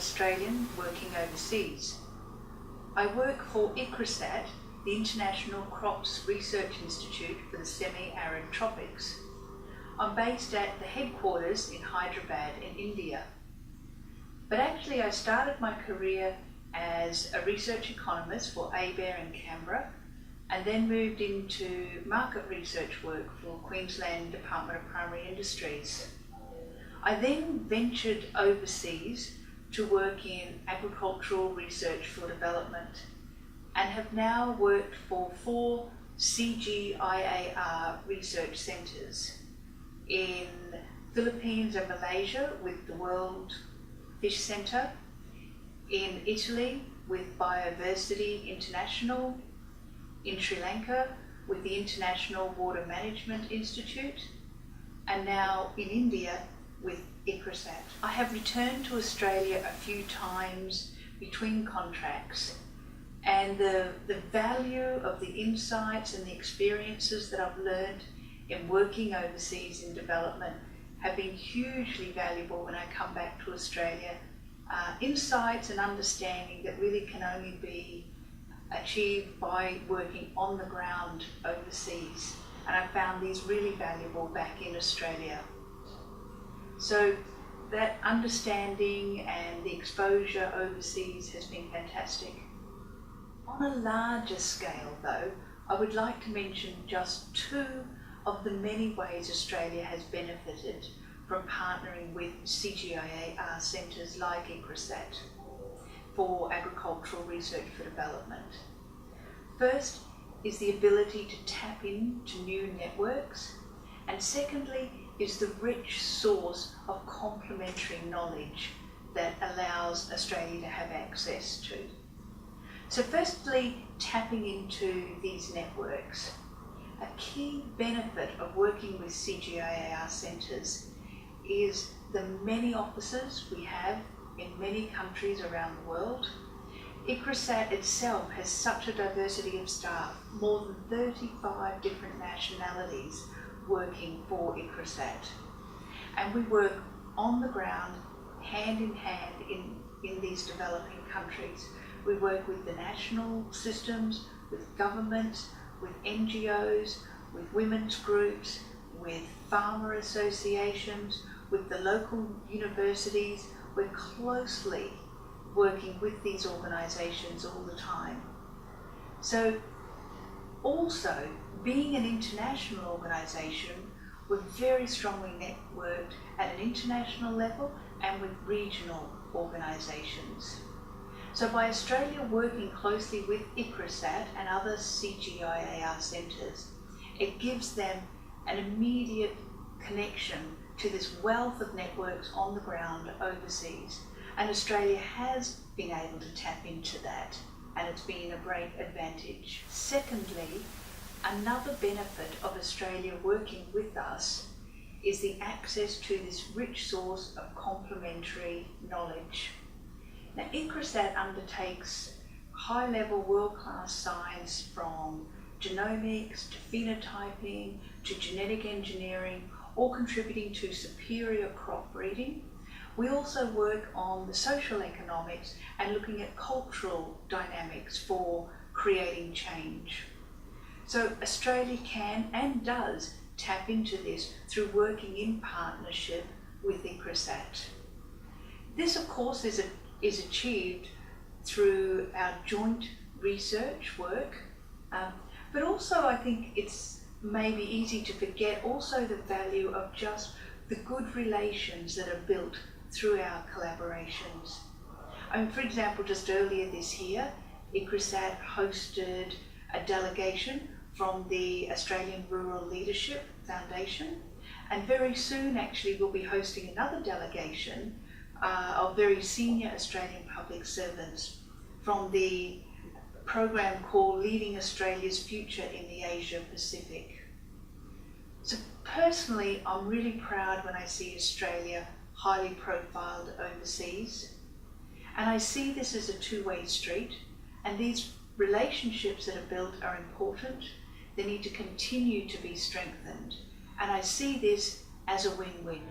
Australian working overseas. I work for ICRISAT, the International Crops Research Institute for the Semi-Arid Tropics. I'm based at the headquarters in Hyderabad in India. But actually I started my career as a research economist for ABARE in Canberra, and then moved into market research work for Queensland Department of Primary Industries. I then ventured overseas to work in agricultural research for development, and have now worked for 4 CGIAR research centres in Philippines and Malaysia with the World Fish Centre, in Italy with Biodiversity International, in Sri Lanka with the International Water Management Institute, and now in India with ICRISAT. I have returned to Australia a few times between contracts, and the value of the insights and the experiences that I've learned in working overseas in development have been hugely valuable when I come back to Australia. Insights and understanding that really can only be achieved by working on the ground overseas, and I found these really valuable back in Australia. So that understanding and the exposure overseas has been fantastic. On a larger scale though, I would like to mention just 2 of the many ways Australia has benefited from partnering with CGIAR centres like ICRISAT for agricultural research for development. First is the ability to tap into new networks, and secondly is the rich source of complementary knowledge that allows Australia to have access to. So firstly, tapping into these networks. A key benefit of working with CGIAR centres is the many offices we have in many countries around the world. ICRISAT itself has such a diversity of staff, more than 35 different nationalities working for ICRISAT. And we work on the ground, hand in hand in these developing countries. We work with the national systems, with governments, with NGOs, with women's groups, with farmer associations, with the local universities. We're closely working with these organisations all the time. So also, being an international organisation, we're very strongly networked at an international level and with regional organisations. So by Australia working closely with ICRISAT and other CGIAR centres, it gives them an immediate connection to this wealth of networks on the ground overseas. And Australia has been able to tap into that, and it's been a great advantage. Secondly, another benefit of Australia working with us is the access to this rich source of complementary knowledge. Now, ICRISAT undertakes high-level world-class science from genomics to phenotyping to genetic engineering, all contributing to superior crop breeding. We also work on the social economics and looking at cultural dynamics for creating change. So Australia can and does tap into this through working in partnership with ICRISAT. This, of course, is achieved through our joint research work, but also I think it's maybe easy to forget also the value of just the good relations that are built through our collaborations. For example, just earlier this year, ICRISAT hosted a delegation from the Australian Rural Leadership Foundation, and very soon actually we'll be hosting another delegation of very senior Australian public servants from the program called Leading Australia's Future in the Asia Pacific. So personally, I'm really proud when I see Australia highly profiled overseas, and I see this as a two-way street, and these relationships that are built are important. They need to continue to be strengthened, and I see this as a win-win.